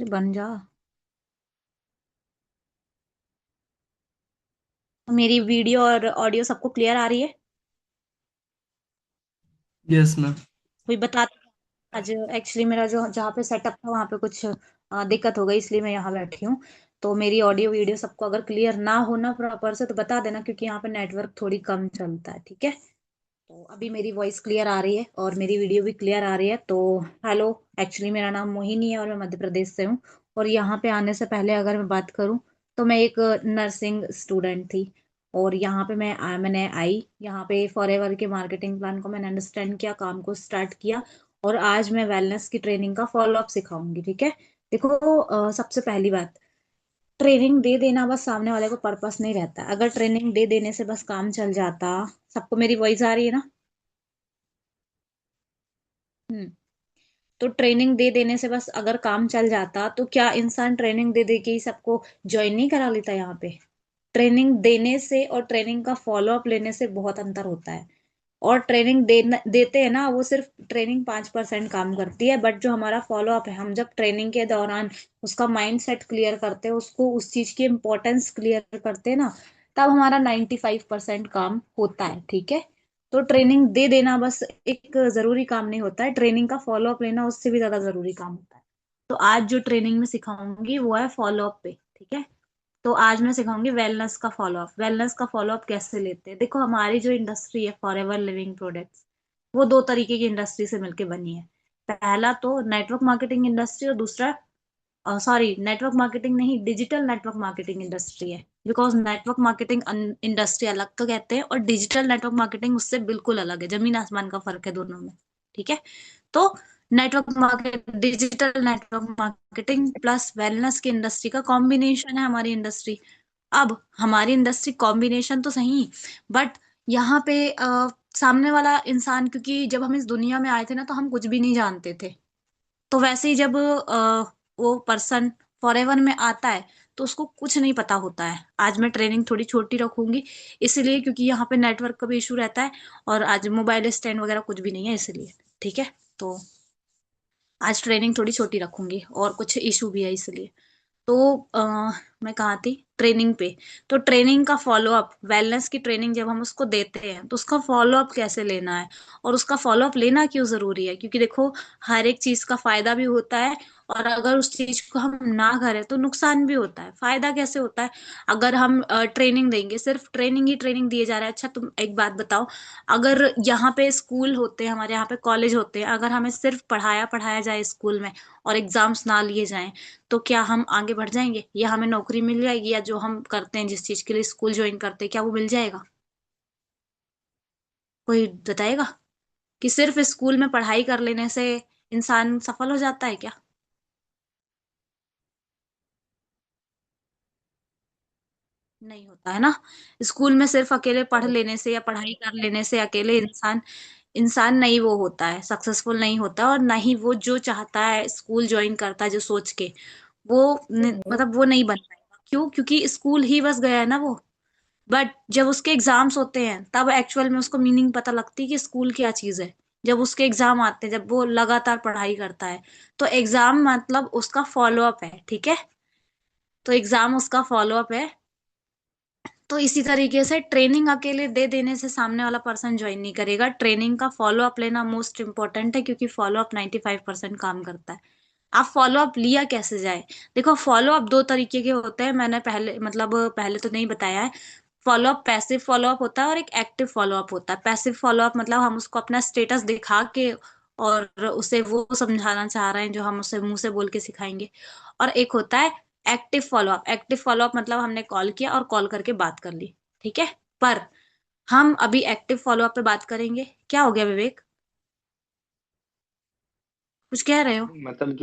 अरे बन जा। मेरी वीडियो और ऑडियो सबको क्लियर आ रही है? Yes ma'am. कोई बता। आज एक्चुअली मेरा जो जहाँ पे सेटअप था वहाँ पे कुछ दिक्कत हो गई, इसलिए मैं यहाँ बैठी हूँ। तो मेरी ऑडियो वीडियो सबको अगर क्लियर ना होना प्रॉपर से तो बता देना, क्योंकि यहाँ पे नेटवर्क थोड़ी कम चलता है, ठीक है। तो अभी मेरी वॉइस क्लियर आ रही है और मेरी वीडियो भी क्लियर आ रही है तो हेलो। एक्चुअली मेरा नाम मोहिनी है और मैं मध्य प्रदेश से हूँ। और यहाँ पे आने से पहले अगर मैं बात करूँ तो मैं एक नर्सिंग स्टूडेंट थी। और यहाँ पे मैंने आई यहाँ पे फॉरएवर के मार्केटिंग प्लान को मैंने अंडरस्टैंड किया, काम को स्टार्ट किया। और आज मैं वेलनेस की ट्रेनिंग का फॉलो अप सिखाऊंगी, ठीक है। देखो, सबसे पहली बात, ट्रेनिंग दे देना बस सामने वाले को पर्पस नहीं रहता। अगर ट्रेनिंग दे देने से बस काम चल जाता। सबको मेरी वॉइस आ रही है ना? हम्म। तो ट्रेनिंग दे देने से बस अगर काम चल जाता तो क्या इंसान ट्रेनिंग दे दे के ही सबको ज्वाइन नहीं करा लेता यहाँ पे? ट्रेनिंग देने से और ट्रेनिंग का फॉलो अप लेने से बहुत अंतर होता है। और ट्रेनिंग देते हैं ना, वो सिर्फ ट्रेनिंग 5% काम करती है, बट जो हमारा फॉलो अप है, हम जब ट्रेनिंग के दौरान उसका माइंड सेट क्लियर करते हैं, उसको उस चीज की इम्पोर्टेंस क्लियर करते हैं ना, तब हमारा 95% काम होता है, ठीक है। तो ट्रेनिंग दे देना बस एक जरूरी काम नहीं होता है, ट्रेनिंग का फॉलो अप लेना उससे भी ज्यादा जरूरी काम होता है। तो आज जो ट्रेनिंग में सिखाऊंगी वो है फॉलो अप पे, ठीक है। तो आज मैं सिखाऊंगी वेलनेस का फॉलो अप। वेलनेस का फॉलो अप कैसे लेते हैं? देखो, हमारी जो इंडस्ट्री है फॉरएवर लिविंग प्रोडक्ट्स, वो दो तरीके की इंडस्ट्री से मिलकर बनी है। पहला तो नेटवर्क मार्केटिंग इंडस्ट्री और दूसरा, सॉरी, नेटवर्क मार्केटिंग नहीं, डिजिटल नेटवर्क मार्केटिंग इंडस्ट्री है। बिकॉज नेटवर्क मार्केटिंग इंडस्ट्री अलग तो कहते हैं और डिजिटल नेटवर्क मार्केटिंग उससे बिल्कुल अलग है, जमीन आसमान का फर्क है दोनों में, ठीक है। तो network market digital network marketing plus wellness की इंडस्ट्री का कॉम्बिनेशन है हमारी इंडस्ट्री। अब हमारी इंडस्ट्री कॉम्बिनेशन तो सही, बट यहाँ पे सामने वाला इंसान, क्योंकि जब हम इस दुनिया में आए थे ना तो हम कुछ भी नहीं जानते थे। तो वैसे ही जब वो पर्सन फॉरएवर में आता है तो उसको कुछ नहीं पता होता है। आज मैं ट्रेनिंग थोड़ी छोटी रखूंगी, इसलिए क्योंकि यहाँ पे नेटवर्क का भी इशू रहता है और आज मोबाइल स्टैंड वगैरह कुछ भी नहीं है, इसलिए, ठीक है। तो आज ट्रेनिंग थोड़ी छोटी रखूंगी और कुछ इशू भी है इसलिए। तो मैं कहाँ थी? ट्रेनिंग पे। तो ट्रेनिंग का फॉलो अप, वेलनेस की ट्रेनिंग जब हम उसको देते हैं तो उसका फॉलो अप कैसे लेना है और उसका फॉलो अप लेना क्यों जरूरी है? क्योंकि देखो, हर एक चीज का फायदा भी होता है और अगर उस चीज को हम ना करें तो नुकसान भी होता है। फायदा कैसे होता है? अगर हम ट्रेनिंग देंगे, सिर्फ ट्रेनिंग ही ट्रेनिंग दिए जा रहा है। अच्छा, तुम एक बात बताओ, अगर यहाँ पे स्कूल होते हैं, हमारे यहाँ पे कॉलेज होते हैं, अगर हमें सिर्फ पढ़ाया पढ़ाया जाए स्कूल में और एग्जाम्स ना लिए जाएं, तो क्या हम आगे बढ़ जाएंगे या हमें नौकरी मिल जाएगी, या जो हम करते हैं, जिस चीज के लिए स्कूल ज्वाइन करते हैं, क्या वो मिल जाएगा? कोई बताएगा कि सिर्फ स्कूल में पढ़ाई कर लेने से इंसान सफल हो जाता है क्या? नहीं होता है ना। स्कूल में सिर्फ अकेले पढ़ लेने से या पढ़ाई कर लेने से अकेले इंसान इंसान नहीं वो होता है, सक्सेसफुल नहीं होता। और ना ही वो जो चाहता है स्कूल ज्वाइन करता है जो सोच के, वो मतलब वो नहीं बन पाएगा। क्यों? क्योंकि स्कूल ही बस गया है ना वो। बट जब उसके एग्जाम्स होते हैं तब एक्चुअल में उसको मीनिंग पता लगती है कि स्कूल क्या चीज है। जब उसके एग्जाम आते हैं, जब वो लगातार पढ़ाई करता है, तो एग्जाम मतलब उसका फॉलो अप है, ठीक है। तो एग्जाम उसका फॉलो अप है। तो इसी तरीके से ट्रेनिंग अकेले दे देने से सामने वाला पर्सन ज्वाइन नहीं करेगा। ट्रेनिंग का फॉलो अप लेना मोस्ट इंपॉर्टेंट है, क्योंकि फॉलो अप 95% काम करता है। आप फॉलो अप लिया कैसे जाए? देखो, फॉलो अप दो तरीके के होते हैं, मैंने पहले मतलब पहले तो नहीं बताया है। Follow up passive follow up होता है और एक एक्टिव फॉलो अप होता है। पैसिव फॉलो अप मतलब हम उसको अपना स्टेटस दिखा के और उसे वो समझाना चाह रहे हैं जो हम उसे मुंह से बोल के सिखाएंगे। और एक होता है active follow up. Active follow up मतलब हमने कॉल किया और कॉल करके बात कर ली, ठीक है। पर हम अभी एक्टिव फॉलो अप पे बात करेंगे। क्या हो गया विवेक? कुछ कह रहे हो? मतलब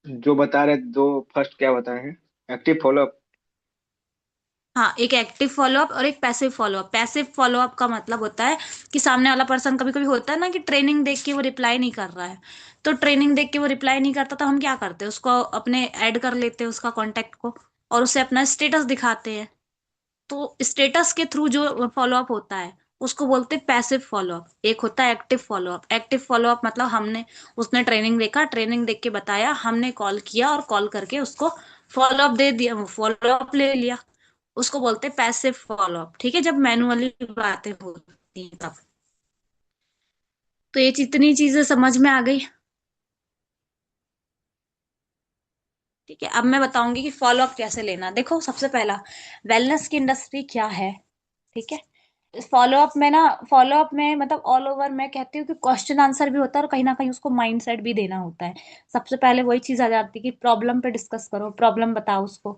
जो बता रहे दो, फर्स्ट क्या बताए हैं? Active follow up. हाँ, एक एक्टिव फॉलोअप और एक पैसिव फॉलोअप। पैसिव फॉलोअप का मतलब होता है कि सामने वाला पर्सन, कभी कभी होता है ना कि ट्रेनिंग देख के वो रिप्लाई नहीं कर रहा है। तो ट्रेनिंग देख के वो रिप्लाई नहीं करता तो हम क्या करते हैं, उसको अपने ऐड कर लेते हैं उसका कांटेक्ट को और उसे अपना स्टेटस दिखाते हैं। तो स्टेटस के थ्रू जो फॉलोअप होता है उसको बोलते हैं पैसिव फॉलोअप। एक होता है एक्टिव फॉलोअप। एक्टिव फॉलोअप मतलब हमने, उसने ट्रेनिंग देखा, ट्रेनिंग देख के बताया, हमने कॉल किया और कॉल करके उसको फॉलोअप दे दिया, फॉलोअप ले लिया, उसको बोलते हैं पैसिव फॉलोअप। ठीक है, जब मैनुअली बातें होती हैं तब। तो ये जितनी चीजें समझ में आ गई। ठीक है, अब मैं बताऊंगी कि फॉलोअप कैसे लेना। देखो, सबसे पहला, वेलनेस की इंडस्ट्री क्या है। ठीक है, फॉलोअप में ना, फॉलोअप में मतलब ऑल ओवर मैं कहती हूँ कि क्वेश्चन आंसर भी होता है और कहीं ना कहीं उसको माइंडसेट भी देना होता है। सबसे पहले वही चीज आ जाती है कि प्रॉब्लम पे डिस्कस करो, प्रॉब्लम बताओ उसको,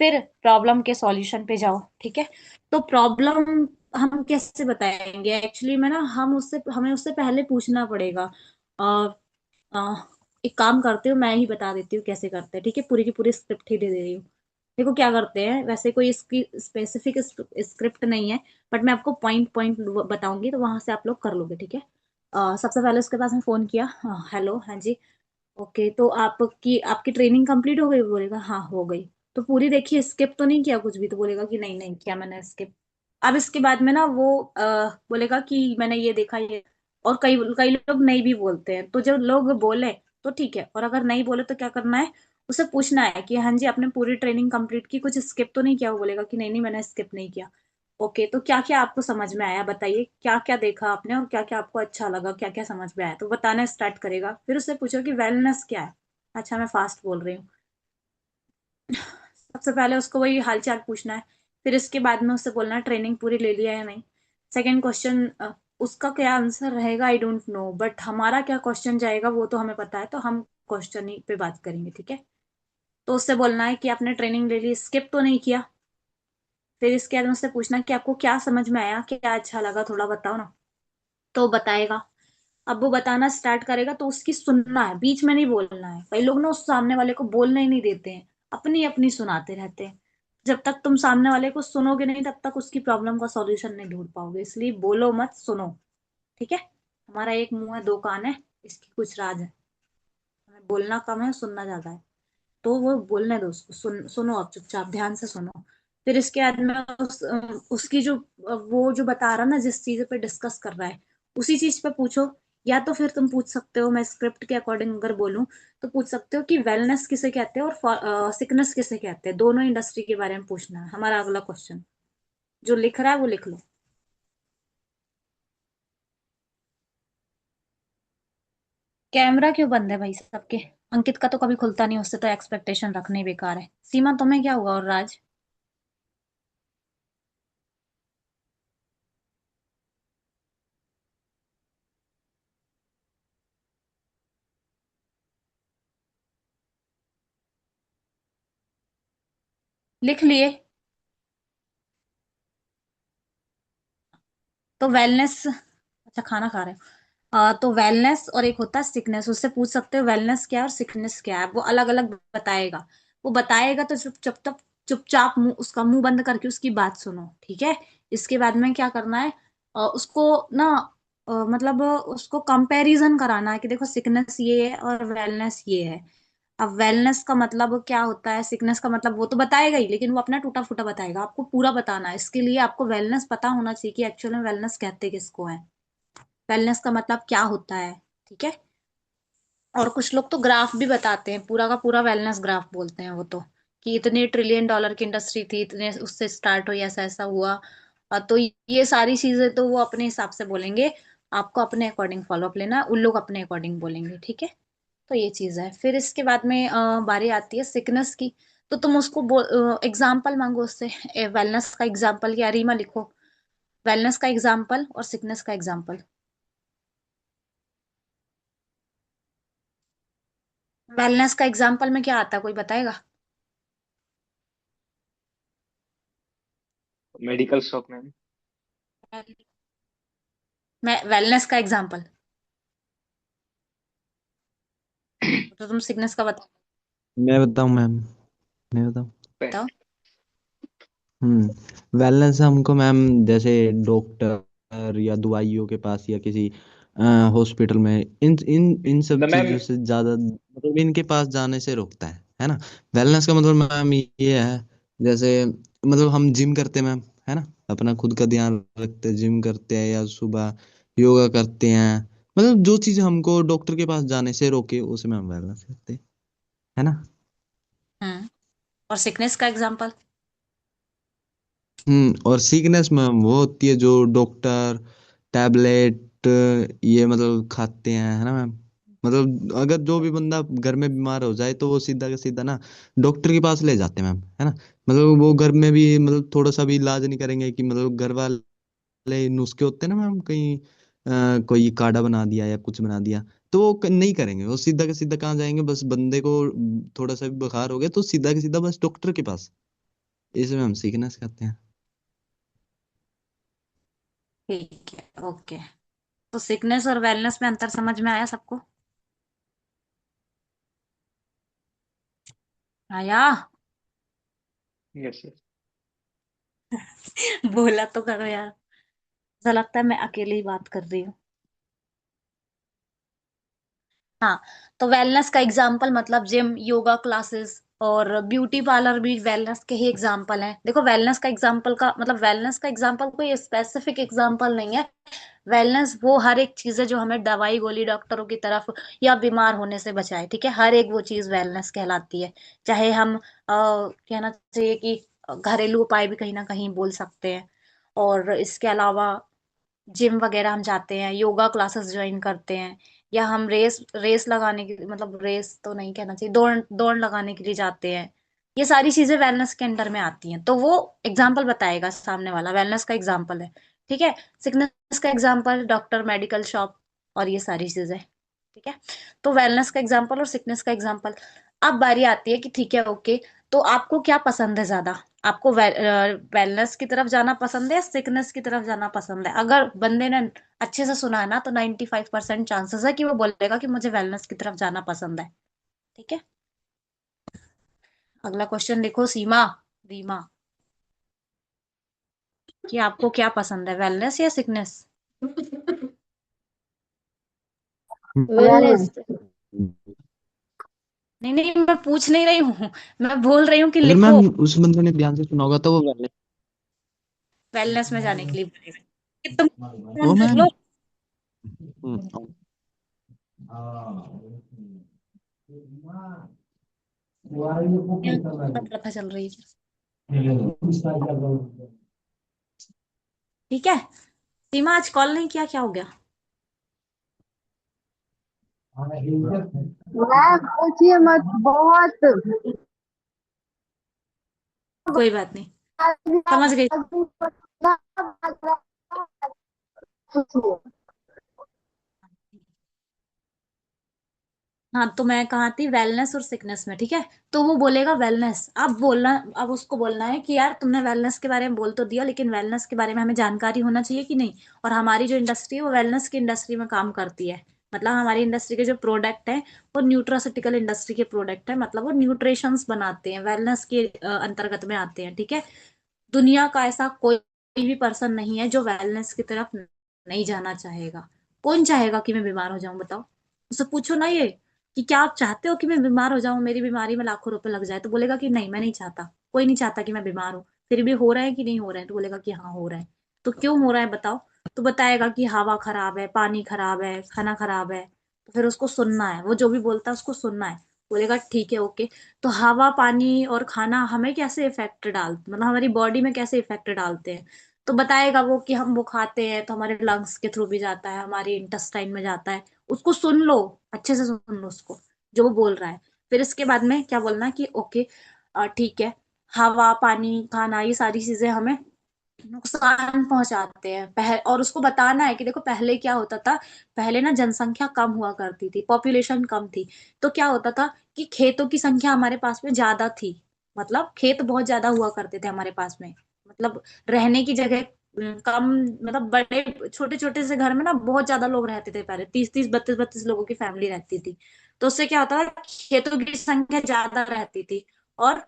फिर प्रॉब्लम के सॉल्यूशन पे जाओ। ठीक है, तो प्रॉब्लम हम कैसे बताएंगे एक्चुअली में ना, हमें उससे पहले पूछना पड़ेगा। आ, एक काम करती हूँ, मैं ही बता देती हूँ कैसे करते हैं। ठीक है, पूरी की पूरी स्क्रिप्ट ही दे दे रही हूँ। देखो क्या करते हैं, वैसे कोई इसकी स्पेसिफिक स्क्रिप्ट नहीं है, बट मैं आपको पॉइंट पॉइंट बताऊंगी, तो वहां से आप लोग कर लोगे। ठीक है, सबसे पहले उसके पास में फोन किया, हाँ हेलो, हाँ जी, ओके, तो आपकी आपकी ट्रेनिंग कंप्लीट हो गई? बोलेगा हाँ हो गई। तो पूरी देखिए, स्किप तो नहीं किया कुछ भी? तो बोलेगा कि नहीं नहीं किया मैंने स्किप। अब इसके बाद में ना वो बोलेगा कि मैंने ये देखा ये। और कई कई लोग नहीं भी बोलते हैं, तो जो लोग बोले तो ठीक है, और अगर नहीं बोले तो क्या करना है, उसे पूछना है कि हाँ जी आपने पूरी ट्रेनिंग कंप्लीट की, कुछ स्किप तो नहीं किया? वो बोलेगा कि नहीं नहीं मैंने स्किप नहीं किया। ओके, तो क्या क्या आपको समझ में आया बताइए, क्या क्या देखा आपने और क्या क्या आपको अच्छा लगा, क्या क्या समझ में आया? तो बताना स्टार्ट करेगा। फिर उससे पूछो कि वेलनेस क्या है। अच्छा, मैं फास्ट बोल रही हूँ। सबसे पहले उसको वही हालचाल पूछना है। फिर इसके बाद में उससे बोलना है ट्रेनिंग पूरी ले लिया या नहीं। सेकेंड क्वेश्चन, उसका क्या आंसर रहेगा आई डोंट नो, बट हमारा क्या क्वेश्चन जाएगा वो तो हमें पता है, तो हम क्वेश्चन ही पे बात करेंगे। ठीक है, तो उससे बोलना है कि आपने ट्रेनिंग ले ली, स्किप तो नहीं किया। फिर इसके बाद में उससे पूछना है कि आपको क्या समझ में आया, क्या अच्छा लगा, थोड़ा बताओ ना। तो बताएगा। अब वो बताना स्टार्ट करेगा तो उसकी सुनना है, बीच में नहीं बोलना है। कई लोग ना उस सामने वाले को बोलने ही नहीं देते हैं, अपनी अपनी सुनाते रहते हैं। जब तक तुम सामने वाले को सुनोगे नहीं, तब तक उसकी प्रॉब्लम का सॉल्यूशन नहीं ढूंढ पाओगे। इसलिए बोलो मत, सुनो। ठीक है, हमारा एक मुंह है दो कान है, इसकी कुछ राज है। हमें बोलना कम है, सुनना ज्यादा है। तो वो बोलने दो उसको, सुनो, आप चुपचाप ध्यान से सुनो। फिर इसके बाद में उसकी जो, वो जो बता रहा ना, जिस चीज पे डिस्कस कर रहा है, उसी चीज पे पूछो। या तो फिर तुम पूछ सकते हो, मैं स्क्रिप्ट के अकॉर्डिंग अगर बोलूं, तो पूछ सकते हो कि वेलनेस किसे कहते हैं और सिकनेस किसे कहते हैं। दोनों इंडस्ट्री के बारे में पूछना है हमारा अगला क्वेश्चन। जो लिख रहा है वो लिख लो। कैमरा क्यों बंद है भाई सबके? अंकित का तो कभी खुलता नहीं, उससे तो एक्सपेक्टेशन रखना ही बेकार है। सीमा तुम्हें क्या हुआ? और राज? लिख लिए? तो वेलनेस, अच्छा खाना खा रहे हो? तो वेलनेस और एक होता है सिकनेस, उससे पूछ सकते हो वेलनेस क्या है और सिकनेस क्या है, वो अलग अलग बताएगा। वो बताएगा तो चुपचाप चुपचाप उसका मुंह बंद करके उसकी बात सुनो। ठीक है, इसके बाद में क्या करना है, उसको ना, मतलब उसको कंपैरिजन कराना है कि देखो सिकनेस ये है और वेलनेस ये है। अब वेलनेस का मतलब क्या होता है, सिकनेस का मतलब वो तो बताएगा ही, लेकिन वो अपना टूटा फूटा बताएगा, आपको पूरा बताना है। इसके लिए आपको वेलनेस पता होना चाहिए कि एक्चुअल में वेलनेस कहते किसको है, वेलनेस का मतलब क्या होता है। ठीक है, और कुछ लोग तो ग्राफ भी बताते हैं, पूरा का पूरा वेलनेस ग्राफ बोलते हैं वो तो, कि इतने ट्रिलियन डॉलर की इंडस्ट्री थी, इतने उससे स्टार्ट हुई, ऐसा ऐसा हुआ। तो ये सारी चीजें तो वो अपने हिसाब से बोलेंगे। आपको अपने अकॉर्डिंग फॉलोअप लेना है, उन लोग अपने अकॉर्डिंग बोलेंगे। ठीक है, तो ये चीज है। फिर इसके बाद में बारी आती है सिकनेस की। तो तुम उसको एग्जाम्पल मांगो उससे, वेलनेस का एग्जाम्पल या रीमा लिखो, वेलनेस का एग्जाम्पल और सिकनेस का एग्जाम्पल। वेलनेस का एग्जाम्पल में क्या आता है, कोई बताएगा? मेडिकल शॉप में। मैं वेलनेस का एग्जाम्पल, तो तुम सिकनेस का मैं बताऊं मैम, मैं बताऊं। बताओ। वेलनेस हमको मैम जैसे डॉक्टर या दवाइयों के पास या किसी हॉस्पिटल में इन इन इन सब तो मैम, चीजों से ज्यादा मतलब इनके पास जाने से रोकता है ना। वेलनेस का मतलब मैम ये है, जैसे मतलब हम जिम करते हैं मैम, है ना। अपना खुद का ध्यान रखते हैं, जिम करते हैं या सुबह योगा करते हैं। मतलब जो चीज हमको डॉक्टर के पास जाने से रोके उसे में हम वेलनेस करते हैं, है ना। हम्म। और सिकनेस का एग्जाम्पल? और सीकनेस में वो होती है जो डॉक्टर टैबलेट ये मतलब खाते हैं, है ना मैम। मतलब अगर जो भी बंदा घर में बीमार हो जाए तो वो सीधा का सीधा ना डॉक्टर के पास ले जाते हैं मैम, है ना। मतलब वो घर में भी मतलब थोड़ा सा भी इलाज नहीं करेंगे कि मतलब घर वाले नुस्खे होते हैं ना मैम, कहीं कोई काढ़ा बना दिया या कुछ बना दिया, तो वो नहीं करेंगे। वो सीधा का सीधा कहाँ जाएंगे, बस बंदे को थोड़ा सा भी बुखार हो गया तो सीधा का सीधा बस डॉक्टर के पास। इसमें हम सीकनेस कहते हैं। ठीक है, ओके। तो सिकनेस और वेलनेस में अंतर समझ में आया सबको? आया? Yes yes. बोला तो करो यार। ऐसा लगता है मैं अकेले ही बात कर रही हूँ। हाँ। तो वेलनेस का एग्जाम्पल मतलब जिम, योगा क्लासेस और ब्यूटी पार्लर भी वेलनेस के ही एग्जाम्पल हैं। देखो, वेलनेस का एग्जाम्पल का मतलब वेलनेस का एग्जाम्पल कोई स्पेसिफिक एग्जाम्पल नहीं है। वेलनेस वो हर एक चीज है जो हमें दवाई गोली डॉक्टरों की तरफ या बीमार होने से बचाए, ठीक है। हर एक वो चीज वेलनेस कहलाती है। चाहे हम कहना चाहिए कि घरेलू उपाय भी कहीं ना कहीं बोल सकते हैं। और इसके अलावा जिम वगैरह हम जाते हैं, योगा क्लासेस ज्वाइन करते हैं, या हम रेस रेस लगाने की मतलब रेस तो नहीं कहना चाहिए, दौड़ दौड़ लगाने के लिए जाते हैं। ये सारी चीजें वेलनेस के अंडर में आती हैं। तो वो एग्जाम्पल बताएगा सामने वाला, वेलनेस का एग्जाम्पल है। ठीक है। सिकनेस का एग्जाम्पल डॉक्टर, मेडिकल शॉप और ये सारी चीजें। ठीक है। तो वेलनेस का एग्जाम्पल और सिकनेस का एग्जाम्पल। अब बारी आती है कि ठीक है, ओके, तो आपको क्या पसंद है ज्यादा? आपको वेलनेस की तरफ जाना पसंद है या सिकनेस की तरफ जाना पसंद है? अगर बंदे ने अच्छे से सुना है ना, तो 95% चांसेस है कि वो बोलेगा कि मुझे वेलनेस की तरफ जाना पसंद है। ठीक है। अगला क्वेश्चन लिखो, सीमा, रीमा, कि आपको क्या पसंद है, वेलनेस या सिकनेस? वेलनेस। नहीं नहीं, मैं पूछ नहीं रही हूँ, मैं बोल रही हूँ कि अगर लिखो। मैम उस बंदे ने ध्यान से सुना होगा तो वो वेलनेस। वेलनेस में जाने के लिए बोलेगा कि तुम ओ फोन रख मैम। लो। क्या प्रथा चल रही है? ठीक है। सीमा, आज कॉल नहीं किया, क्या हो गया? मैम पूछिए मत, बहुत कोई बात नहीं, समझ गई। हाँ, तो मैं कहाँ थी, वेलनेस और सिकनेस में, ठीक है। तो वो बोलेगा वेलनेस। अब बोलना, अब उसको बोलना है कि यार तुमने वेलनेस के बारे में बोल तो दिया, लेकिन वेलनेस के बारे में हमें जानकारी होना चाहिए कि नहीं। और हमारी जो इंडस्ट्री है वो वेलनेस की इंडस्ट्री में काम करती है। मतलब हमारी इंडस्ट्री के जो प्रोडक्ट है वो न्यूट्रासिटिकल इंडस्ट्री के प्रोडक्ट है, मतलब वो न्यूट्रिशंस बनाते हैं, वेलनेस के अंतर्गत में आते हैं। ठीक है। दुनिया का ऐसा कोई भी पर्सन नहीं है जो वेलनेस की तरफ नहीं जाना चाहेगा। कौन चाहेगा कि मैं बीमार हो जाऊं, बताओ? उससे पूछो ना ये, कि क्या आप चाहते हो कि मैं बीमार हो जाऊं, मेरी बीमारी में लाखों रुपए लग जाए? तो बोलेगा कि नहीं, मैं नहीं चाहता। कोई नहीं चाहता कि मैं बीमार हूं। फिर भी हो रहा है कि नहीं हो रहा है? तो बोलेगा कि हाँ, हो रहा है। तो क्यों हो रहा है बताओ? तो बताएगा कि हवा खराब है, पानी खराब है, खाना खराब है। तो फिर उसको सुनना है, वो जो भी बोलता है उसको सुनना है। बोलेगा ठीक है, ओके, तो हवा, पानी और खाना हमें कैसे इफेक्ट मतलब हमारी बॉडी में कैसे इफेक्ट डालते हैं? तो बताएगा वो कि हम वो खाते हैं तो हमारे लंग्स के थ्रू भी जाता है, हमारे इंटेस्टाइन में जाता है। उसको सुन लो, अच्छे से सुन लो उसको, जो वो बोल रहा है। फिर इसके बाद में क्या बोलना है कि ओके, ठीक है, हवा, पानी, खाना, ये सारी चीजें हमें नुकसान पहुंचाते हैं। और उसको बताना है कि देखो पहले क्या होता था। पहले ना जनसंख्या कम हुआ करती थी, पॉपुलेशन कम थी। तो क्या होता था कि खेतों की संख्या हमारे पास में ज्यादा थी। मतलब खेत बहुत ज्यादा हुआ करते थे हमारे पास में। मतलब रहने की जगह कम। मतलब बड़े छोटे छोटे से घर में ना बहुत ज्यादा लोग रहते थे पहले, 30 30 32 32 लोगों की फैमिली रहती थी। तो उससे क्या होता था, खेतों की संख्या ज्यादा रहती थी। और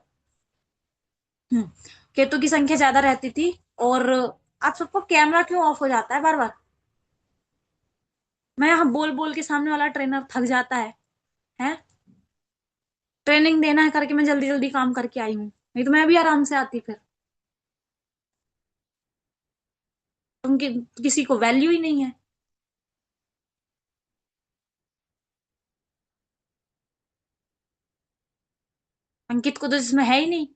हम्म, खेतों की संख्या ज्यादा रहती थी। और आप सबको कैमरा क्यों ऑफ हो जाता है बार बार? मैं यहाँ बोल बोल के सामने वाला ट्रेनर थक जाता है। ट्रेनिंग देना है करके मैं जल्दी जल्दी काम करके आई हूँ, नहीं तो मैं भी आराम से आती फिर। किसी को वैल्यू ही नहीं है। अंकित को तो इसमें है ही नहीं।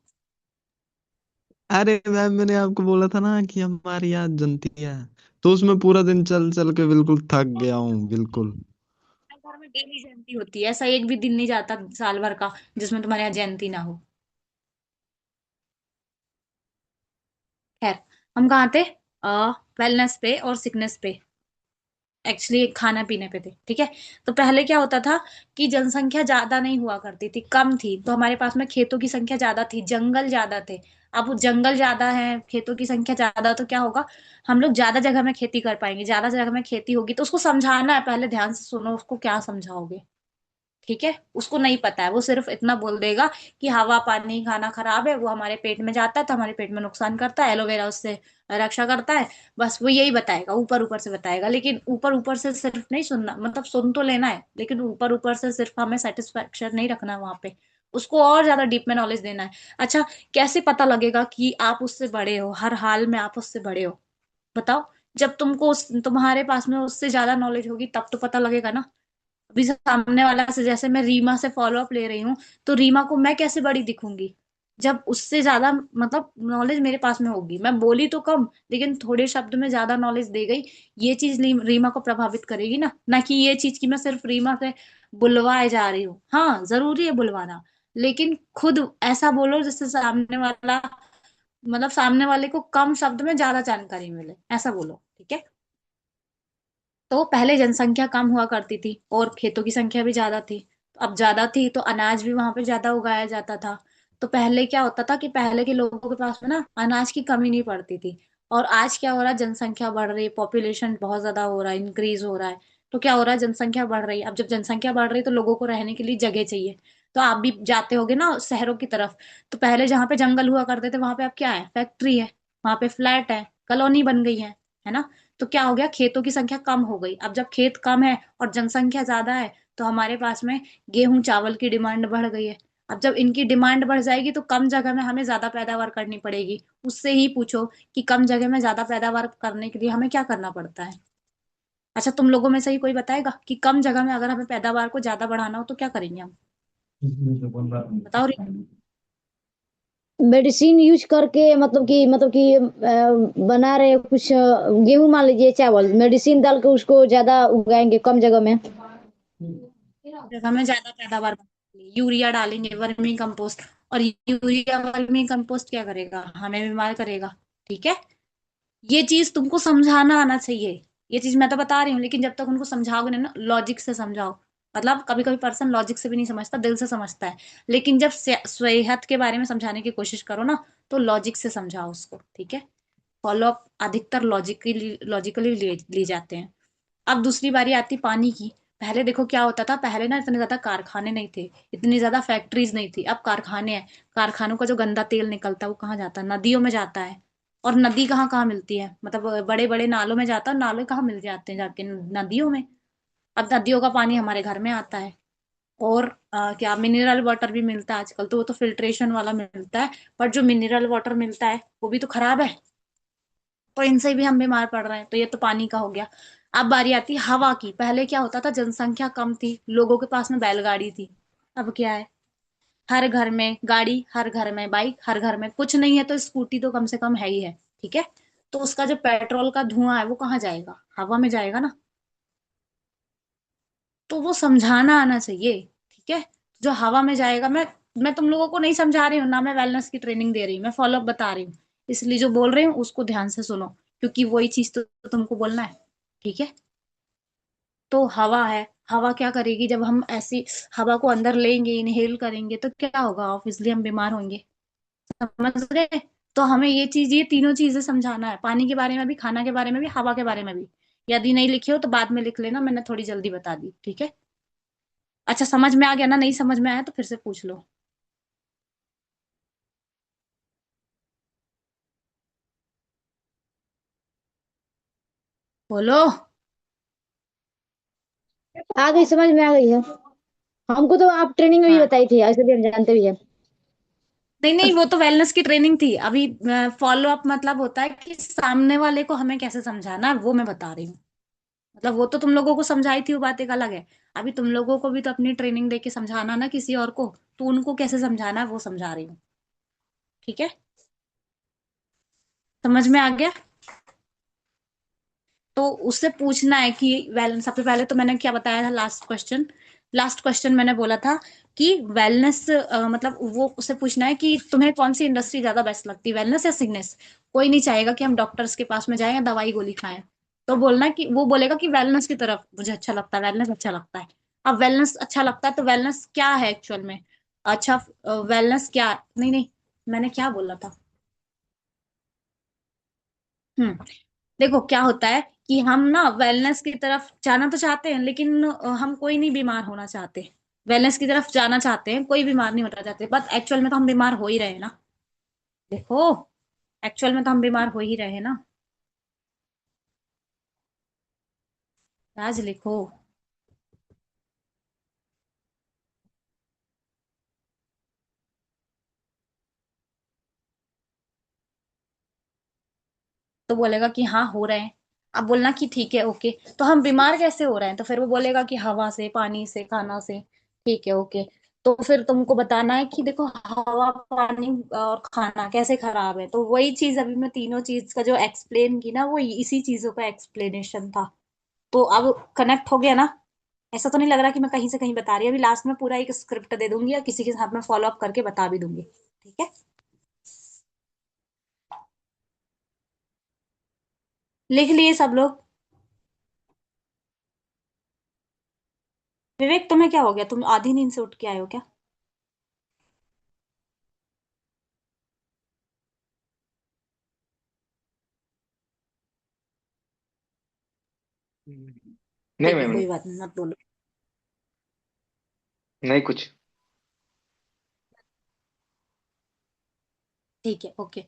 अरे मैम मैंने आपको बोला था ना कि हमारी यहाँ जनती है, तो उसमें पूरा दिन चल चल के बिल्कुल थक गया हूँ बिल्कुल। घर में डेली जयंती होती है, ऐसा एक भी दिन नहीं जाता साल भर का जिसमें तुम्हारे यहाँ जयंती ना हो। खैर, हम कहाँ थे? वेलनेस पे और सिकनेस पे, एक्चुअली खाना पीने पे थे, ठीक है। तो पहले क्या होता था कि जनसंख्या ज्यादा नहीं हुआ करती थी, कम थी, तो हमारे पास में खेतों की संख्या ज्यादा थी, जंगल ज्यादा थे। अब वो जंगल ज्यादा है, खेतों की संख्या ज्यादा, तो क्या होगा, हम लोग ज्यादा जगह में खेती कर पाएंगे, ज्यादा जगह में खेती होगी तो उसको समझाना है, पहले ध्यान से सुनो, उसको क्या समझाओगे? ठीक है, उसको नहीं पता है, वो सिर्फ इतना बोल देगा कि हवा पानी खाना खराब है, वो हमारे पेट में जाता है तो हमारे पेट में नुकसान करता है, एलोवेरा उससे रक्षा करता है। बस वो यही बताएगा, ऊपर ऊपर से बताएगा, लेकिन ऊपर ऊपर से सिर्फ नहीं सुनना, मतलब सुन तो लेना है, लेकिन ऊपर ऊपर से सिर्फ हमें सेटिस्फेक्शन नहीं रखना है वहां पे, उसको और ज्यादा डीप में नॉलेज देना है। अच्छा, कैसे पता लगेगा कि आप उससे बड़े हो, हर हाल में आप उससे बड़े हो? बताओ। जब तुम्हारे पास में उससे ज्यादा नॉलेज होगी तब तो पता लगेगा ना। अभी सामने वाला से, जैसे मैं रीमा से फॉलो अप ले रही हूँ, तो रीमा को मैं कैसे बड़ी दिखूंगी? जब उससे ज्यादा मतलब नॉलेज मेरे पास में होगी, मैं बोली तो कम लेकिन थोड़े शब्द में ज्यादा नॉलेज दे गई, ये चीज रीमा को प्रभावित करेगी ना, ना कि ये चीज की मैं सिर्फ रीमा से बुलवाए जा रही हूँ। हाँ, जरूरी है बुलवाना, लेकिन खुद ऐसा बोलो जिससे सामने वाला, मतलब सामने वाले को कम शब्द में ज्यादा जानकारी मिले, ऐसा बोलो, ठीक है। तो पहले जनसंख्या कम हुआ करती थी और खेतों की संख्या भी ज्यादा थी, तो अब ज्यादा थी तो अनाज भी वहां पे ज्यादा उगाया जाता था। तो पहले क्या होता था कि पहले के लोगों के पास में ना अनाज की कमी नहीं पड़ती थी। और आज क्या हो रहा है, जनसंख्या बढ़ रही है, पॉपुलेशन बहुत ज्यादा हो रहा है, इंक्रीज हो रहा है। तो क्या हो रहा है, जनसंख्या बढ़ रही है, अब जब जनसंख्या बढ़ रही है तो लोगों को रहने के लिए जगह चाहिए। तो आप भी जाते होगे ना शहरों की तरफ, तो पहले जहाँ पे जंगल हुआ करते थे वहां पे अब क्या है, फैक्ट्री है, वहां पे फ्लैट है, कॉलोनी बन गई है ना। तो क्या हो गया, खेतों की संख्या कम हो गई। अब जब खेत कम है और जनसंख्या ज्यादा है, तो हमारे पास में गेहूं चावल की डिमांड बढ़ गई है। अब जब इनकी डिमांड बढ़ जाएगी तो कम जगह में हमें ज्यादा पैदावार करनी पड़ेगी। उससे ही पूछो कि कम जगह में ज्यादा पैदावार करने के लिए हमें क्या करना पड़ता है। अच्छा, तुम लोगों में से ही कोई बताएगा कि कम जगह में अगर हमें पैदावार को ज्यादा बढ़ाना हो तो क्या करेंगे हम? बताओ री। मेडिसिन यूज करके, मतलब कि बना रहे कुछ गेहूं मान लीजिए, चावल मेडिसिन डाल के उसको ज्यादा उगाएंगे कम जगह में। जगह में ज्यादा पैदावार बढ़ाने के लिए यूरिया डालेंगे, वर्मी कंपोस्ट। और यूरिया वर्मी कंपोस्ट क्या करेगा, हमें बीमार करेगा। ठीक है, ये चीज तुमको समझाना आना चाहिए। ये चीज मैं तो बता रही हूँ, लेकिन जब तक उनको समझाओगे नहीं ना, लॉजिक से समझाओ। मतलब कभी कभी पर्सन लॉजिक से भी नहीं समझता, दिल से समझता है, लेकिन जब सेहत के बारे में समझाने की कोशिश करो ना, तो लॉजिक से समझाओ उसको, ठीक है। फॉलो अप अधिकतर लॉजिकली लॉजिकली ली जाते हैं। अब दूसरी बारी आती पानी की। पहले देखो क्या होता था, पहले ना इतने ज्यादा कारखाने नहीं थे, इतनी ज्यादा फैक्ट्रीज नहीं थी, अब कारखाने हैं। कारखानों का जो गंदा तेल निकलता है वो कहाँ जाता है, नदियों में जाता है। और नदी कहाँ कहाँ मिलती है, मतलब बड़े बड़े नालों में जाता है, नाले कहाँ मिल जाते हैं जाके, नदियों में। अब नदियों का पानी हमारे घर में आता है। और क्या मिनरल वाटर भी मिलता है आजकल, तो वो तो फिल्ट्रेशन वाला मिलता है, पर जो मिनरल वाटर मिलता है वो भी तो खराब है। तो इनसे भी हम बीमार पड़ रहे हैं, तो ये तो पानी का हो गया। अब बारी आती है हवा की। पहले क्या होता था, जनसंख्या कम थी, लोगों के पास में बैलगाड़ी थी। अब क्या है, हर घर में गाड़ी, हर घर में बाइक, हर घर में कुछ नहीं है तो स्कूटी तो कम से कम है ही है, ठीक है। तो उसका जो पेट्रोल का धुआं है वो कहाँ जाएगा, हवा में जाएगा ना। तो वो समझाना आना चाहिए, ठीक है। जो हवा में जाएगा, मैं तुम लोगों को नहीं समझा रही हूँ ना, मैं वेलनेस की ट्रेनिंग दे रही हूँ, मैं फॉलो अप बता रही हूँ। इसलिए जो बोल रही हूँ उसको ध्यान से सुनो, क्योंकि वही चीज तो तुमको बोलना है, ठीक है। तो हवा है, हवा क्या करेगी, जब हम ऐसी हवा को अंदर लेंगे, इनहेल करेंगे, तो क्या होगा, ऑब्वियसली हम बीमार होंगे। समझ गए? तो हमें ये तीनों चीजें समझाना है, पानी के बारे में भी, खाना के बारे में भी, हवा के बारे में भी। यदि नहीं लिखे हो तो बाद में लिख लेना, मैंने थोड़ी जल्दी बता दी, ठीक है। अच्छा, समझ में आ गया ना? नहीं समझ में आया तो फिर से पूछ लो। बोलो। आ गई, समझ में आ गई है। हमको तो आप ट्रेनिंग में भी हाँ, बताई थी, इसलिए हम जानते भी है। नहीं नहीं, वो तो वेलनेस की ट्रेनिंग थी। अभी फॉलो अप मतलब होता है कि सामने वाले को हमें कैसे समझाना है, वो मैं बता रही हूँ। मतलब वो तो तुम लोगों को समझाई थी, वो बात एक अलग है। अभी तुम लोगों को भी तो अपनी ट्रेनिंग दे के समझाना ना किसी और को, तो उनको कैसे समझाना है वो समझा रही हूँ। ठीक है, समझ में आ गया? तो उससे पूछना है कि वेल, सबसे पहले तो मैंने क्या बताया था, लास्ट क्वेश्चन मैंने बोला था कि वेलनेस मतलब वो उससे पूछना है कि तुम्हें कौन सी इंडस्ट्री ज्यादा बेस्ट लगती है, वेलनेस या सिकनेस। कोई नहीं चाहेगा कि हम डॉक्टर्स के पास में जाएं या दवाई गोली खाएं। तो बोलना कि वो बोलेगा कि वेलनेस की तरफ मुझे अच्छा लगता है, वेलनेस अच्छा लगता है। अब वेलनेस अच्छा लगता है तो वेलनेस क्या है एक्चुअल में? अच्छा, वेलनेस क्या, नहीं नहीं, मैंने क्या बोला था? हम्म, देखो क्या होता है कि हम ना वेलनेस की तरफ जाना तो चाहते हैं, लेकिन हम कोई नहीं बीमार होना चाहते। वेलनेस की तरफ जाना चाहते हैं, कोई बीमार नहीं होना चाहते, बट एक्चुअल में तो हम बीमार हो ही रहे हैं ना। देखो, एक्चुअल में तो हम बीमार हो ही रहे हैं ना। राज लिखो। तो बोलेगा कि हाँ हो रहे हैं। अब बोलना कि ठीक है ओके, तो हम बीमार कैसे हो रहे हैं? तो फिर वो बोलेगा कि हवा से, पानी से, खाना से। ठीक है ओके, तो फिर तुमको बताना है कि देखो हवा, पानी और खाना कैसे खराब है। तो वही चीज अभी मैं तीनों चीज का जो एक्सप्लेन की ना, वो इसी चीजों का एक्सप्लेनेशन था। तो अब कनेक्ट हो गया ना? ऐसा तो नहीं लग रहा कि मैं कहीं से कहीं बता रही हूँ। अभी लास्ट में पूरा एक स्क्रिप्ट दे दूंगी या किसी के साथ में फॉलो अप करके बता भी दूंगी। ठीक है, लिख लिए सब लोग? विवेक तुम्हें क्या हो गया, तुम आधी नींद से उठ के आए हो क्या? नहीं ठीक है, मैम, नहीं। कोई बात नहीं, मत बोलो। नहीं कुछ। ठीक है ओके,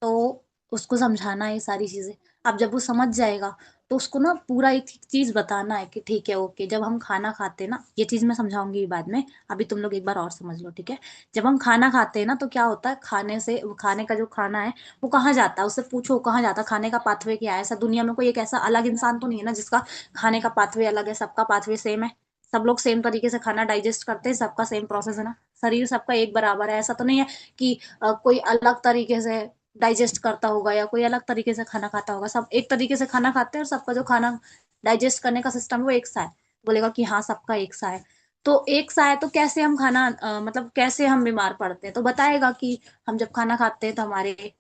तो उसको समझाना है ये सारी चीजें। अब जब वो समझ जाएगा तो उसको ना पूरा एक चीज बताना है कि ठीक है ओके, जब हम खाना खाते हैं ना, ये चीज मैं समझाऊंगी बाद में। अभी तुम लोग एक बार और समझ लो, ठीक है? जब हम खाना खाते हैं ना, तो क्या होता है, खाने से, खाने का जो खाना है वो कहाँ जाता है, उससे पूछो कहाँ जाता है, खाने का पाथवे क्या है। ऐसा दुनिया में कोई एक ऐसा अलग इंसान तो नहीं है ना जिसका खाने का पाथवे अलग है, सबका पाथवे सेम है। सब लोग सेम तरीके से खाना डाइजेस्ट करते हैं, सबका सेम प्रोसेस है ना। शरीर सबका एक बराबर है, ऐसा तो नहीं है कि कोई अलग तरीके से डाइजेस्ट करता होगा या कोई अलग तरीके से खाना खाता होगा। सब एक तरीके से खाना खाते हैं और सबका जो खाना डाइजेस्ट करने का सिस्टम है वो एक सा है। बोलेगा कि हाँ सबका एक सा है। तो एक सा है तो कैसे हम खाना मतलब कैसे हम बीमार पड़ते हैं? तो बताएगा कि हम जब खाना खाते हैं तो हमारे,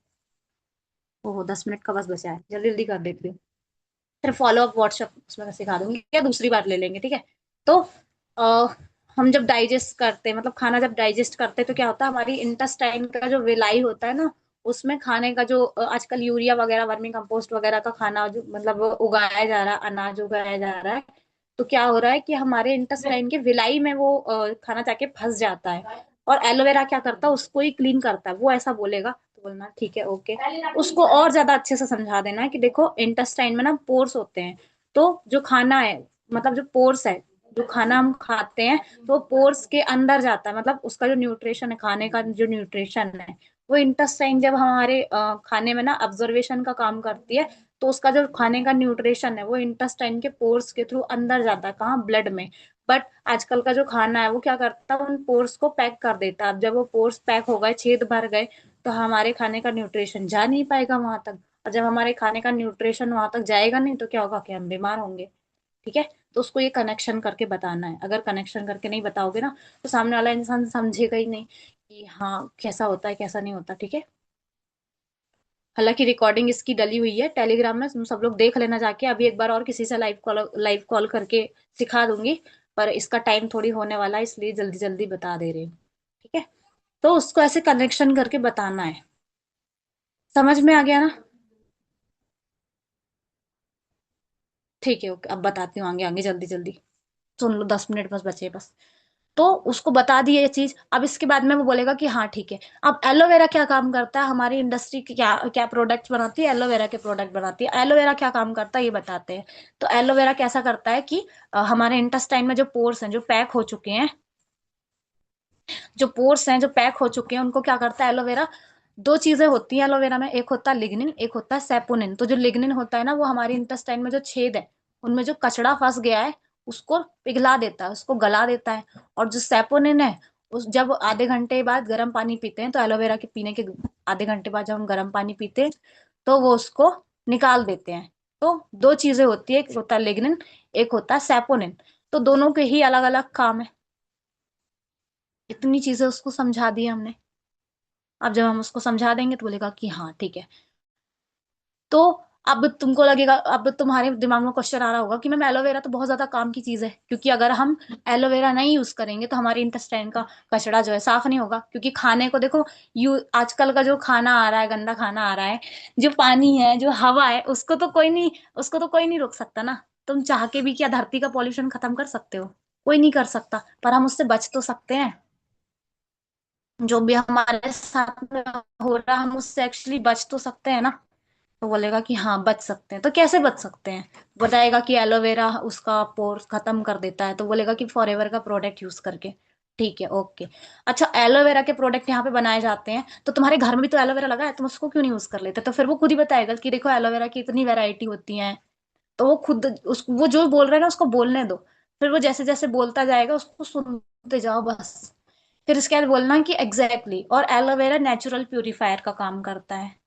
ओहो 10 मिनट का बस बचा है, जल्दी जल्दी कर देती हूँ। फिर फॉलो अप व्हाट्सएप उसमें मैं सिखा दूंगी, या दूसरी बार ले लेंगे, ठीक है? तो आ, हम जब डाइजेस्ट करते हैं, मतलब खाना जब डाइजेस्ट करते हैं, तो क्या होता है, हमारी इंटेस्टाइन का जो विलाई होता है ना, उसमें खाने का जो आजकल यूरिया वगैरह, वर्मी कंपोस्ट वगैरह का खाना जो मतलब उगाया जा रहा है, अनाज उगाया जा रहा है। तो क्या हो रहा है कि हमारे इंटेस्टाइन के विलाई में वो खाना जाके फंस जाता है। और एलोवेरा क्या करता है, उसको ही क्लीन करता है। वो ऐसा बोलेगा तो बोलना ठीक है ओके। उसको और ज्यादा अच्छे से समझा देना है कि देखो इंटेस्टाइन में ना पोर्स होते हैं। तो जो खाना है, मतलब जो पोर्स है, जो खाना हम खाते हैं, तो पोर्स के अंदर जाता है। मतलब उसका जो न्यूट्रिशन है, खाने का जो न्यूट्रिशन है, वो इंटेस्टाइन जब हमारे खाने में ना ऑब्जर्वेशन का काम करती है, तो उसका जो खाने का न्यूट्रिशन है वो इंटेस्टाइन के पोर्स के थ्रू अंदर जाता है, कहाँ, ब्लड में। बट आजकल का जो खाना है वो क्या करता है, उन पोर्स को पैक कर देता है। अब जब वो पोर्स पैक हो गए, छेद भर गए, तो हमारे खाने का न्यूट्रिशन जा नहीं पाएगा वहां तक। और जब हमारे खाने का न्यूट्रिशन वहां तक जाएगा नहीं, तो क्या होगा कि हम बीमार होंगे। ठीक है, तो उसको ये कनेक्शन करके बताना है। अगर कनेक्शन करके नहीं बताओगे ना, तो सामने वाला इंसान समझेगा ही नहीं कि हाँ कैसा होता है कैसा नहीं होता। ठीक है, हालांकि रिकॉर्डिंग इसकी डली हुई है टेलीग्राम में, तुम सब लोग देख लेना जाके। अभी एक बार और किसी से लाइव कॉल करके सिखा दूंगी, पर इसका टाइम थोड़ी होने वाला है, इसलिए जल्दी जल्दी बता दे रही हूँ। ठीक है, तो उसको ऐसे कनेक्शन करके बताना है। समझ में आ गया ना? ठीक है ओके, अब बताती हूँ आगे आगे, जल्दी जल्दी सुन लो, 10 मिनट बस बचे बस। तो उसको बता दी ये चीज। अब इसके बाद में वो बोलेगा कि हाँ ठीक है। अब एलोवेरा क्या काम करता है, हमारी इंडस्ट्री की क्या क्या प्रोडक्ट्स बनाती है, एलोवेरा के प्रोडक्ट बनाती है। एलोवेरा क्या काम करता है ये बताते हैं। तो एलोवेरा कैसा करता है कि हमारे इंटेस्टाइन में जो पोर्स हैं जो पैक हो चुके हैं, जो पोर्स हैं जो पैक हो चुके हैं उनको क्या करता है एलोवेरा, दो चीजें होती हैं एलोवेरा में, एक होता है लिग्निन, एक होता है सेपोनिन। तो जो लिग्निन होता है ना वो हमारी इंटेस्टाइन में जो छेद है उनमें जो कचड़ा फंस गया है उसको पिघला देता है, उसको गला देता है। और जो सेपोनिन है उस जब आधे घंटे बाद गर्म पानी पीते हैं, तो एलोवेरा के पीने के आधे घंटे बाद जब हम गर्म पानी पीते हैं तो वो उसको निकाल देते हैं। तो दो चीजें होती है, एक होता है लिग्निन, एक होता है सेपोनिन। तो दोनों के ही अलग अलग काम है। इतनी चीजें उसको समझा दी हमने। अब जब हम उसको समझा देंगे तो बोलेगा कि हाँ ठीक है। तो अब तुमको लगेगा, अब तुम्हारे दिमाग में क्वेश्चन आ रहा होगा कि मैम एलोवेरा तो बहुत ज्यादा काम की चीज है, क्योंकि अगर हम एलोवेरा नहीं यूज करेंगे तो हमारे इंटेस्टाइन का कचड़ा जो है साफ नहीं होगा। क्योंकि खाने को देखो, यू आजकल का जो खाना आ रहा है, गंदा खाना आ रहा है, जो पानी है, जो हवा है, उसको तो कोई नहीं रोक सकता ना। तुम चाह के भी क्या धरती का पॉल्यूशन खत्म कर सकते हो? कोई नहीं कर सकता, पर हम उससे बच तो सकते हैं। जो भी हमारे साथ में हो रहा है हम उससे एक्चुअली बच तो सकते हैं ना। तो बोलेगा कि हाँ बच सकते हैं। तो कैसे बच सकते हैं? बताएगा कि एलोवेरा उसका पोर्स खत्म कर देता है, तो बोलेगा कि फॉरएवर का प्रोडक्ट यूज करके। ठीक है, ओके। अच्छा, एलोवेरा के प्रोडक्ट यहाँ पे बनाए जाते हैं, तो तुम्हारे घर में भी तो एलोवेरा लगा है, तुम उसको क्यों नहीं यूज कर लेते? तो फिर वो खुद ही बताएगा कि देखो एलोवेरा की इतनी वैरायटी होती है। तो वो खुद वो जो बोल रहा है ना उसको बोलने दो। फिर वो जैसे जैसे बोलता जाएगा उसको सुनते जाओ बस। फिर इसके बाद बोलना कि एग्जैक्टली और एलोवेरा नेचुरल प्यूरिफायर का काम करता है।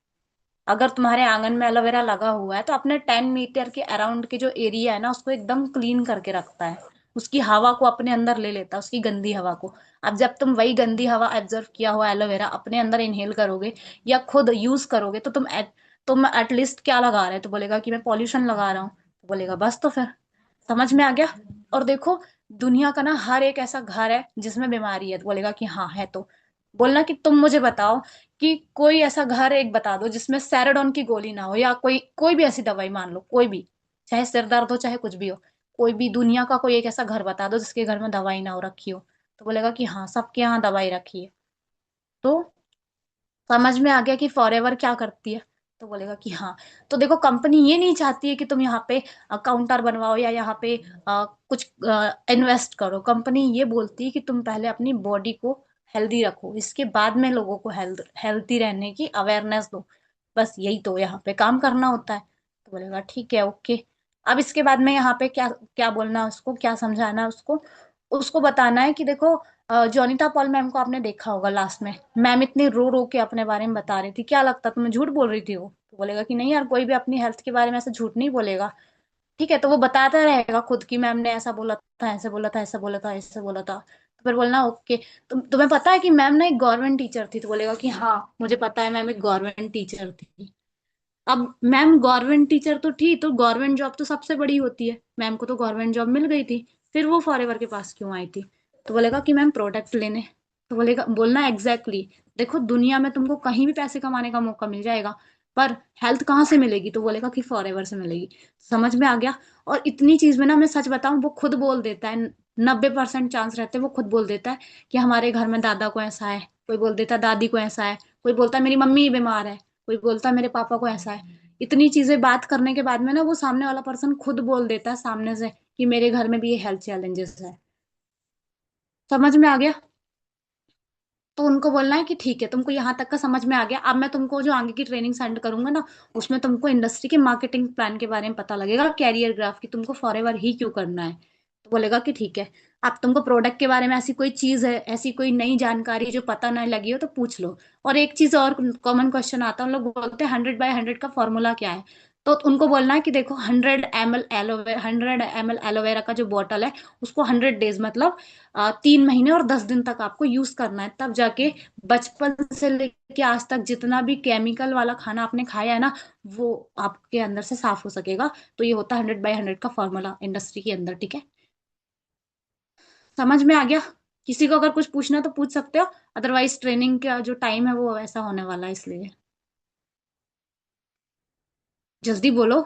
अगर तुम्हारे आंगन में एलोवेरा लगा हुआ है तो अपने 10 मीटर के अराउंड के जो एरिया है ना उसको एकदम क्लीन करके रखता है। उसकी हवा को अपने अंदर ले लेता है, उसकी गंदी हवा को। अब जब तुम वही गंदी हवा ऑब्जर्व किया हुआ एलोवेरा अपने अंदर इनहेल करोगे या खुद यूज करोगे, तो तुम एटलीस्ट क्या लगा रहे हो? तो बोलेगा कि मैं पॉल्यूशन लगा रहा हूँ। तो बोलेगा बस, तो फिर समझ में आ गया। और देखो, दुनिया का ना हर एक ऐसा घर है जिसमें बीमारी है, तो बोलेगा कि हाँ है। तो बोलना कि तुम मुझे बताओ कि कोई ऐसा घर एक बता दो जिसमें सैराडोन की गोली ना हो, या कोई कोई भी ऐसी दवाई मान लो, कोई भी, चाहे सिर दर्द हो चाहे कुछ भी हो, कोई भी दुनिया का कोई एक ऐसा घर बता दो जिसके घर में दवाई ना हो रखी हो। तो बोलेगा कि हाँ सबके यहाँ दवाई रखी है। तो समझ में आ गया कि फॉरएवर क्या करती है? तो बोलेगा कि हाँ। तो देखो, कंपनी ये नहीं चाहती है कि तुम यहाँ पे काउंटर बनवाओ या यहाँ पे कुछ इन्वेस्ट करो। कंपनी ये बोलती है कि तुम पहले अपनी बॉडी को हेल्दी रखो, इसके बाद में लोगों को हेल्थी रहने की अवेयरनेस दो। बस यही तो यहाँ पे काम करना होता है। तो बोलेगा ठीक है, ओके। अब इसके बाद में यहाँ पे क्या क्या बोलना है उसको, क्या समझाना है उसको? उसको बताना है कि देखो, जॉनिता पॉल मैम को आपने देखा होगा लास्ट में, मैम इतनी रो रो के अपने बारे में बता रही थी, क्या लगता तुम्हें झूठ बोल रही थी वो? तो बोलेगा कि नहीं यार, कोई भी अपनी हेल्थ के बारे में ऐसे झूठ नहीं बोलेगा। ठीक है, तो वो बताता रहेगा खुद की मैम ने ऐसा बोला था, ऐसे बोला था, ऐसा बोला था, ऐसे बोला था। तो फिर बोलना ओके। तुम्हें पता है कि मैम ना एक गवर्नमेंट टीचर थी? तो बोलेगा कि हाँ मुझे पता है, मैम एक गवर्नमेंट टीचर थी। अब मैम गवर्नमेंट टीचर तो थी, तो गवर्नमेंट जॉब तो सबसे बड़ी होती है, मैम को तो गवर्नमेंट जॉब मिल गई थी, फिर वो फॉरएवर के पास क्यों आई थी? तो बोलेगा कि मैम प्रोडक्ट लेने। तो बोलेगा, बोलना एग्जैक्टली देखो दुनिया में तुमको कहीं भी पैसे कमाने का मौका मिल जाएगा, पर हेल्थ कहाँ से मिलेगी? तो बोलेगा कि फॉरएवर से मिलेगी। समझ में आ गया? और इतनी चीज में ना मैं सच बताऊं, वो खुद बोल देता है, 90% चांस रहते हैं वो खुद बोल देता है कि हमारे घर में दादा को ऐसा है, कोई बोल देता है दादी को ऐसा है, कोई बोलता है मेरी मम्मी बीमार है, कोई बोलता है मेरे पापा को ऐसा है। इतनी चीजें बात करने के बाद में ना वो सामने वाला पर्सन खुद बोल देता है सामने से कि मेरे घर में भी ये हेल्थ चैलेंजेस है। समझ में आ गया? तो उनको बोलना है कि ठीक है, तुमको यहाँ तक का समझ में आ गया, अब मैं तुमको जो आगे की ट्रेनिंग सेंड करूंगा ना उसमें तुमको इंडस्ट्री के मार्केटिंग प्लान के बारे में पता लगेगा, कैरियर ग्राफ की तुमको फॉरएवर ही क्यों करना है। तो बोलेगा कि ठीक है। अब तुमको प्रोडक्ट के बारे में ऐसी कोई चीज है, ऐसी कोई नई जानकारी जो पता नहीं लगी हो तो पूछ लो। और एक चीज और कॉमन क्वेश्चन आता है, उन लोग बोलते हैं 100/100 का फॉर्मूला क्या है? तो उनको बोलना है कि देखो 100 ml एलोवेरा का जो बॉटल है उसको 100 डेज मतलब 3 महीने और 10 दिन तक आपको यूज करना है, तब जाके बचपन से लेके आज तक जितना भी केमिकल वाला खाना आपने खाया है ना वो आपके अंदर से साफ हो सकेगा। तो ये होता है 100/100 का फॉर्मूला इंडस्ट्री के अंदर। ठीक है, समझ में आ गया? किसी को अगर कुछ पूछना तो पूछ सकते हो, अदरवाइज ट्रेनिंग का जो टाइम है वो ऐसा होने वाला है, इसलिए जल्दी बोलो।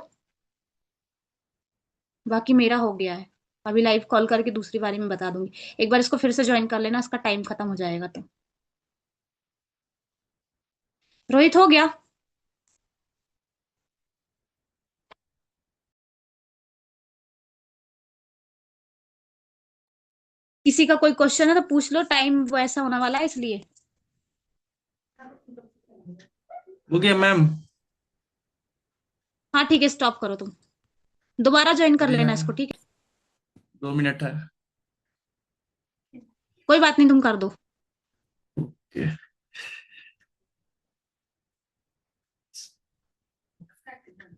बाकी मेरा हो गया है, अभी लाइव कॉल करके दूसरी बारी में बता दूंगी। एक बार इसको फिर से ज्वाइन कर लेना, इसका टाइम खत्म हो जाएगा। तो रोहित हो गया? किसी का कोई क्वेश्चन है तो पूछ लो, टाइम वैसा होने वाला है इसलिए। Okay ma'am. हाँ ठीक है, स्टॉप करो तुम, दोबारा ज्वाइन कर अभी लेना मैं इसको, ठीक है? 2 मिनट है। कोई बात नहीं, तुम कर दो। ओके।